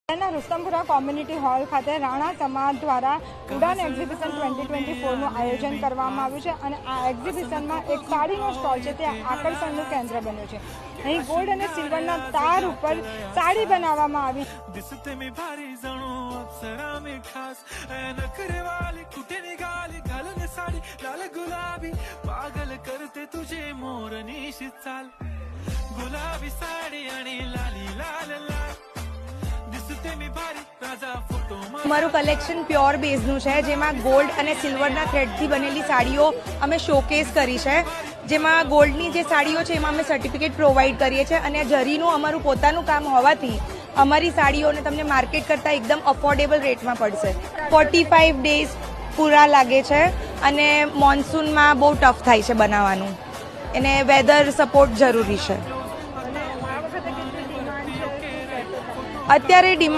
रुस्तमपुरा community hall खाते राणा समाज द्वारा उड़ान एक्ઝિબિશન 2024 आयोजन કરવામાં આવ્યું છે અને આ એક્ઝિબિશનમાં એક સાડીનો સ્ટોલ છે તે આકર્ષણનું કેન્દ્ર બન્યું છે। અહીં ગોલ્ડ અને સિલ્વરના તાર ઉપર સાડી બનાવવામાં આવી અમારું કલેક્શન પ્યોર બેઝનું છે, જેમાં ગોલ્ડ અને સિલ્વરના થ્રેડથી બનેલી સાડીઓ અમે શોકેસ કરી છે। જેમાં ગોલ્ડની જે સાડીઓ છે એમાં અમે સર્ટિફિકેટ પ્રોવાઈડ કરીએ છીએ અને જરીનું અમારું પોતાનું કામ હોવાથી અમારી સાડીઓને તમને માર્કેટ કરતાં એકદમ અફોર્ડેબલ રેટમાં પડશે। 45 ડેઝ પૂરા લાગે છે અને મોન્સૂનમાં બહુ ટફ થાય છે બનાવવાનું, એને વેધર સપોર્ટ જરૂરી છે। અત્યારે ડિમાન્ડ